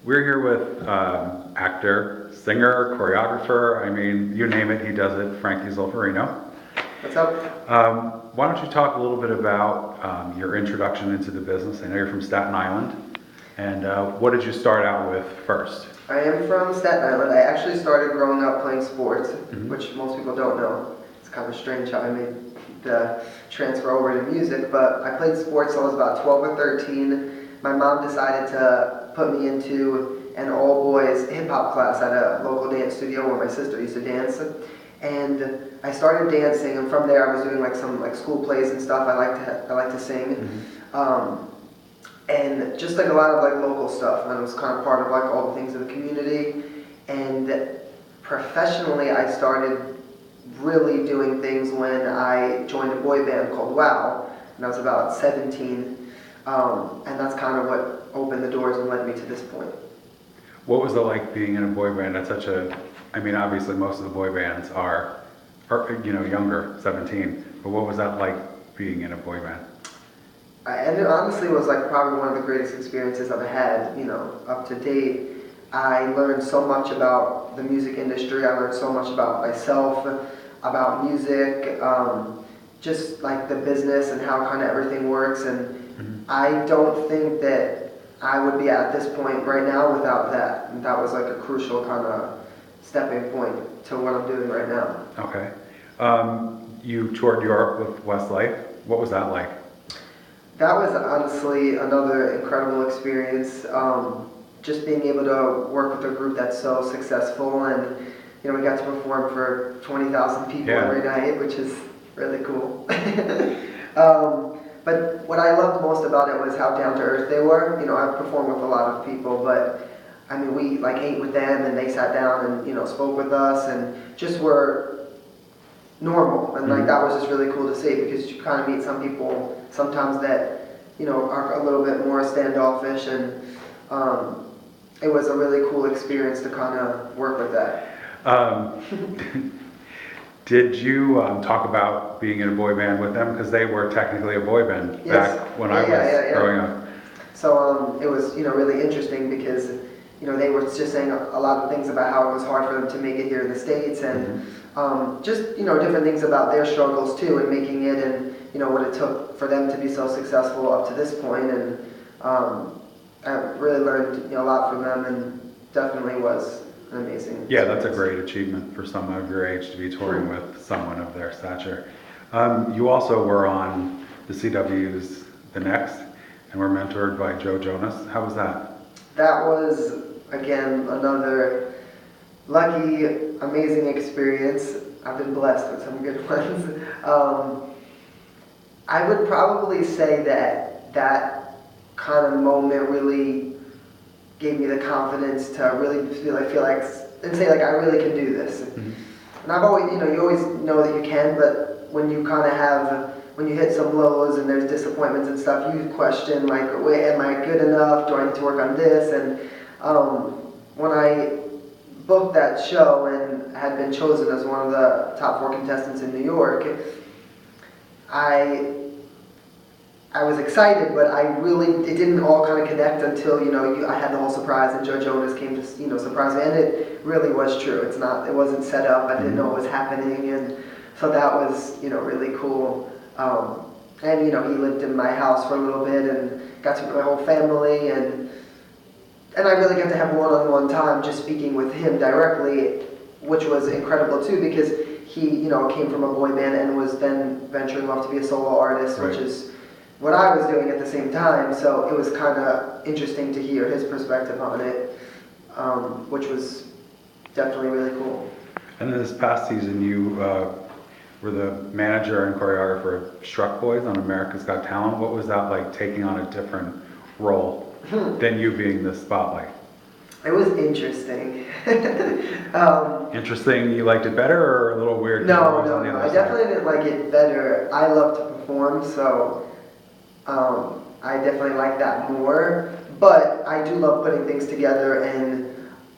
We're here with actor, singer, choreographer, I mean, you name it, he does it, Frankie Zulferino. What's up? Why don't you talk a little bit about your introduction into the business? I know you're from Staten Island, and what did you start out with first? I am from Staten Island. I actually started growing up playing sports, which most people don't know. It's kind of strange how I made the transfer over to music, but I played sports till I was about 12 or 13. My mom decided to put me into an all-boys hip-hop class at a local dance studio where my sister used to dance. And I started dancing, and from there I was doing like some like school plays and stuff. I like to sing. And just like a lot of like local stuff, and I was kind of part of like all the things in the community. And professionally, I started really doing things when I joined a boy band called WOW, and I was about 17. And that's kind of what opened the doors and led me to this point. What was it like being in a boy band at such a, I mean, obviously most of the boy bands are younger, 17, but what was that like being in a boy band? And it honestly was like probably one of the greatest experiences I've had, up to date. I learned so much about the music industry. I learned so much about myself, about music, just like the business and how kind of everything works. And I don't think that I would be at this point right now without that. And that was like a crucial kind of stepping point to what I'm doing right now. Okay. You toured Europe with Westlife. What was that like? That was honestly another incredible experience. Just being able to work with a group that's so successful, and we got to perform for 20,000 people every night, which is really cool. But what I loved most about it was how down to earth they were. I've performed with a lot of people, but I mean, we like ate with them, and they sat down and spoke with us, and just were normal, and like that was just really cool to see, because you kind of meet some people sometimes that are a little bit more standoffish, and it was a really cool experience to kind of work with that. Did you talk about being in a boy band with them, because they were technically a boy band back when I was growing up? So it was really interesting, because they were just saying a lot of things about how it was hard for them to make it here in the States, and just different things about their struggles too, and making it, and what it took for them to be so successful up to this point. And I really learned a lot from them, and definitely was an amazing experience. Yeah, that's a great achievement for someone of your age to be touring with someone of their stature. You also were on the CW's The Next, and were mentored by Joe Jonas. How was that? That was, again, another lucky, amazing experience. I've been blessed with some good ones. I would probably say that kind of moment really gave me the confidence to really feel like and say like I really can do this. And I've always, you always know that you can, but when you kind of when you hit some lows and there's disappointments and stuff, you question like, wait, am I good enough? Do I need to work on this? And when I booked that show and had been chosen as one of the top 4 contestants in New York, I was excited, but it didn't all kind of connect until, I had the whole surprise, and Joe Jonas came to, surprise me, and it really was true. It wasn't set up, I didn't know what was happening, and so that was, really cool. And, he lived in my house for a little bit, and got to meet my whole family, and I really got to have one-on-one time just speaking with him directly, which was incredible too, because he, came from a boy band and was then venturing off to be a solo artist, which is what I was doing at the same time. So it was kind of interesting to hear his perspective on it, which was definitely really cool. And this past season, you were the manager and choreographer of Struck Boys on America's Got Talent. What was that like, taking on a different role than you being the spotlight? It was interesting. Interesting, you liked it better, or a little weird? No, I definitely didn't like it better. I love to perform, so I definitely like that more. But I do love putting things together, and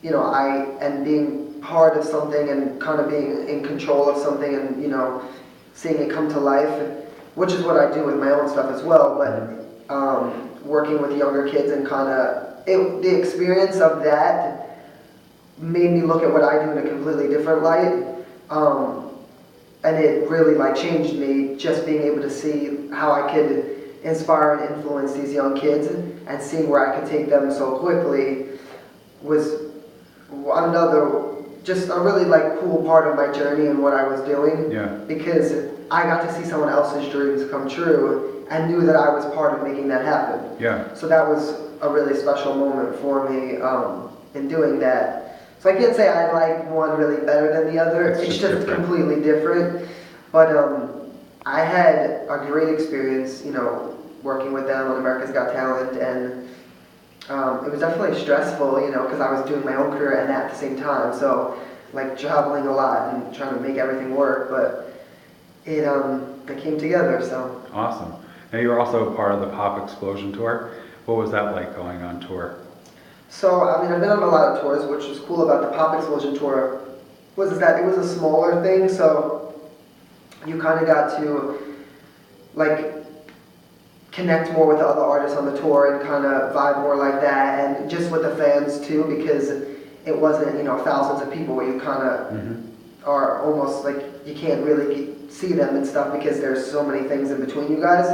and being part of something, and kind of being in control of something, and seeing it come to life, which is what I do with my own stuff as well. But working with younger kids and kind of the experience of that made me look at what I do in a completely different light. And it really like changed me, just being able to see how I could inspire and influence these young kids, and seeing where I could take them so quickly was another, just a really like cool part of my journey and what I was doing. Yeah. Because I got to see someone else's dreams come true and knew that I was part of making that happen. Yeah. So that was a really special moment for me in doing that. So I can't say I like one really better than the other. It's just different. completely different. But I had a great experience, you know, working with them on America's Got Talent, and it was definitely stressful, you know, because I was doing my own career and at the same time. So like traveling a lot and trying to make everything work, but it came together. So Awesome. Now you were also part of the Pop Explosion tour. What was that like going on tour? So, I mean, I've been on a lot of tours, which was cool about the Pop Explosion tour, was that it was a smaller thing, so you kind of got to, like, connect more with the other artists on the tour and kind of vibe more like that, and just with the fans, too, because it wasn't, you know, thousands of people where you kind of are almost, like, you can't really see them and stuff because there's so many things in between you guys.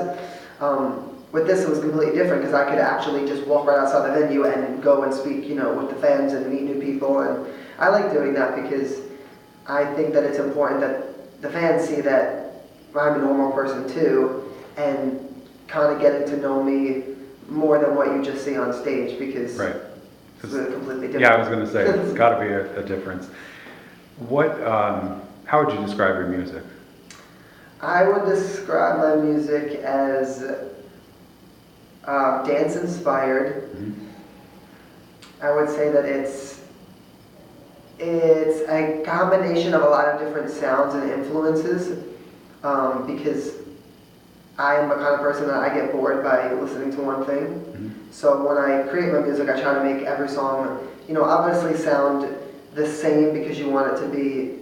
With this, it was completely different because I could actually just walk right outside the venue and go and speak, you know, with the fans and meet new people. And I like doing that because I think that it's important that the fans see that I'm a normal person too, and kind of getting to know me more than what you just see on stage, because Right. it's completely different. Yeah, I was going to say, it's got to be a difference. What, how would you describe your music? I would describe my music as dance inspired. I would say that it's a combination of a lot of different sounds and influences, because I am the kind of person that I get bored by listening to one thing. So when I create my music, I try to make every song, you know, obviously sound the same because you want it to be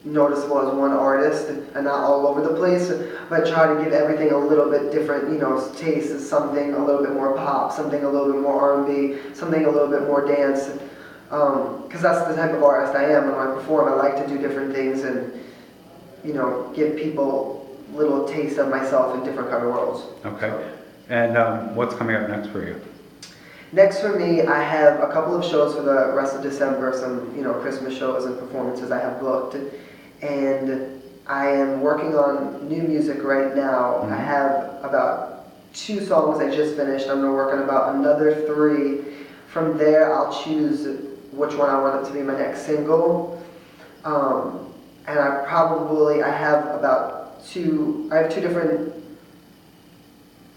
noticeable as one artist and not all over the place, but try to give everything a little bit different, you know, taste, something a little bit more pop, something a little bit more R&B, something a little bit more dance, because that's the type of artist I am. When I perform, I like to do different things and, you know, give people a little taste of myself in different kind of worlds. Okay. And what's coming up next for you? Next for me, I have a couple of shows for the rest of December, some, you know, Christmas shows and performances I have booked. And I am working on new music right now. I have about 2 songs I just finished. I'm going to work on about another 3. From there, I'll choose which one I want it to be my next single. And I have about 2 different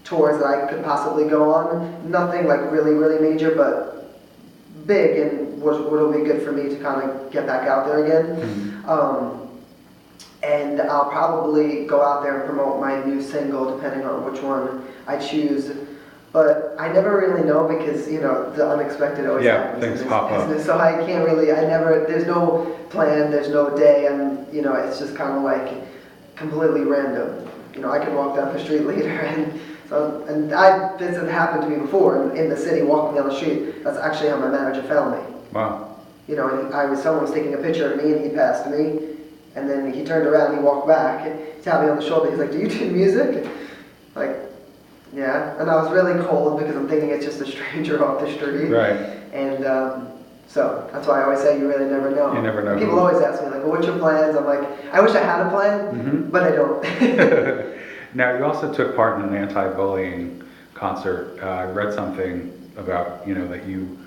tours that I could possibly go on. Nothing like really, really major, but big, and what'll be good for me to kind of get back out there again. And I'll probably go out there and promote my new single, depending on which one I choose. But I never really know because, you know, the unexpected always happens. Things pop up. So I can't really, there's no plan, there's no day, and, you know, it's just kind of like completely random. You know, I can walk down the street later and this had happened to me before in the city, walking down the street. That's actually how my manager found me. Wow. You know, and someone was taking a picture of me and he passed me. And then he turned around and he walked back and he tapped me on the shoulder. He's like, "Do you do music?" Like, yeah. And I was really cold because I'm thinking it's just a stranger off the street. Right. And so that's why I always say you really never know. You never know. People always ask me, like, "Well, what's your plans?" I'm like, I wish I had a plan, but I don't. Now, you also took part in an anti-bullying concert. I read something about, you know, that you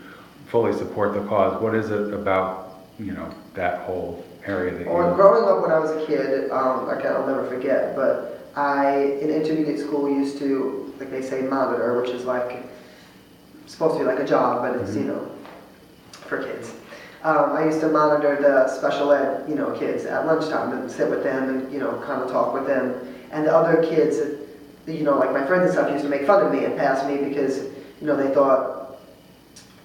fully support the cause. What is it about, you know, that whole area that Well, growing up when I was a kid, I'll never forget, but in intermediate school used to, like they say, monitor, which is like, supposed to be like a job, but it's, you know, for kids. I used to monitor the special ed, you know, kids at lunchtime and sit with them and, you know, kind of talk with them. And the other kids, you know, like my friends and stuff used to make fun of me and pass me because, you know, they thought,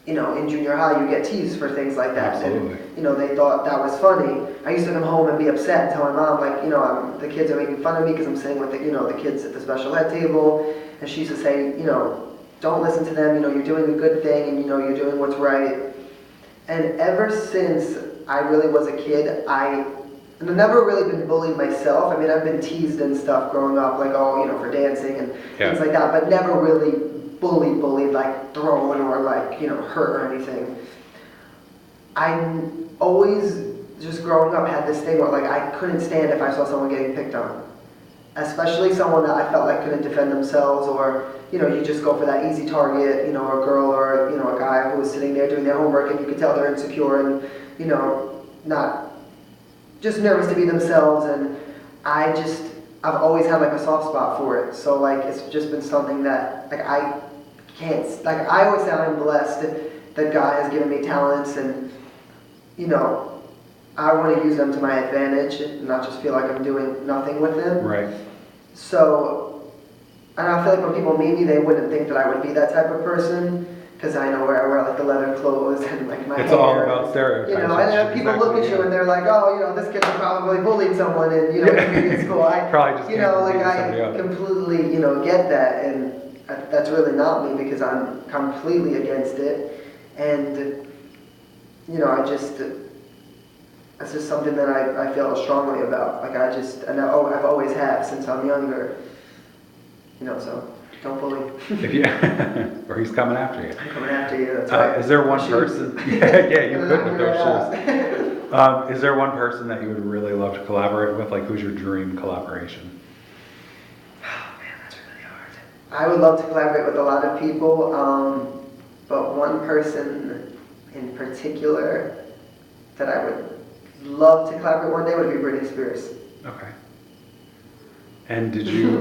you know, in junior high you get teased for things like that. Absolutely. And, you know, they thought that was funny. I used to come home and be upset and tell my mom, like, you know, the kids are making fun of me because I'm sitting with the, you know, the kids at the special ed table. And she used to say, you know, don't listen to them, you know, you're doing a good thing and you know, you're doing what's right. And ever since I really was a kid, I've never really been bullied myself. I mean, I've been teased and stuff growing up, like, oh, you know, for dancing and things like that, but never really bullied, like thrown or like, you know, hurt or anything. I always, just growing up, had this thing where like I couldn't stand if I saw someone getting picked on. Especially someone that I felt like couldn't defend themselves, or, you know, you just go for that easy target, you know, a girl or, you know, a guy who was sitting there doing their homework and you could tell they're insecure and, you know, not, just nervous to be themselves. And I've always had like a soft spot for it. So like, it's just been something that like I can't, like I always say I'm blessed that God has given me talents, and, you know, I want to use them to my advantage and not just feel like I'm doing nothing with them. Right. So, and I feel like when people meet me, they wouldn't think that I would be that type of person, because I know where I wear like the leather clothes and like my hair. It's all about stereotypes. You know, and then people look at you and they're like, oh, you know, this kid probably bullied someone in, you know, in school. I probably just, you know, like somebody I up. completely, you know, get that, and that's really not me, because I'm completely against it. And, you know, it's just something that I feel strongly about. Like I've always have since I'm younger. You know, so don't bully. If you, or he's coming after you. I'm coming after you. That's right. Is there one person? Yeah, you could with those shoes. Is there one person that you would really love to collaborate with? Like, who's your dream collaboration? Oh man, that's really hard. I would love to collaborate with a lot of people, but one person in particular that I would love to collaborate one day would be Britney Spears. Okay. And did you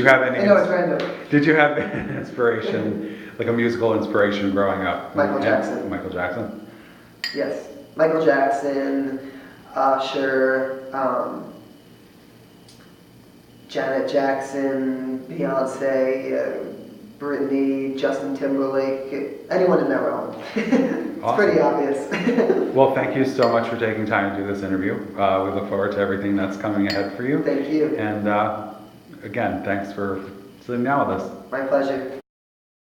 have any? I know it's random. Did you have inspiration, like a musical inspiration growing up? Michael Jackson. Michael Jackson. Yes, Michael Jackson, Usher, Janet Jackson, Beyonce, Britney, Justin Timberlake, anyone in that realm. It's Awesome. pretty obvious. Well, thank you so much for taking time to do this interview. We look forward to everything that's coming ahead for you. Thank you. And again, thanks for sitting down with us. My pleasure.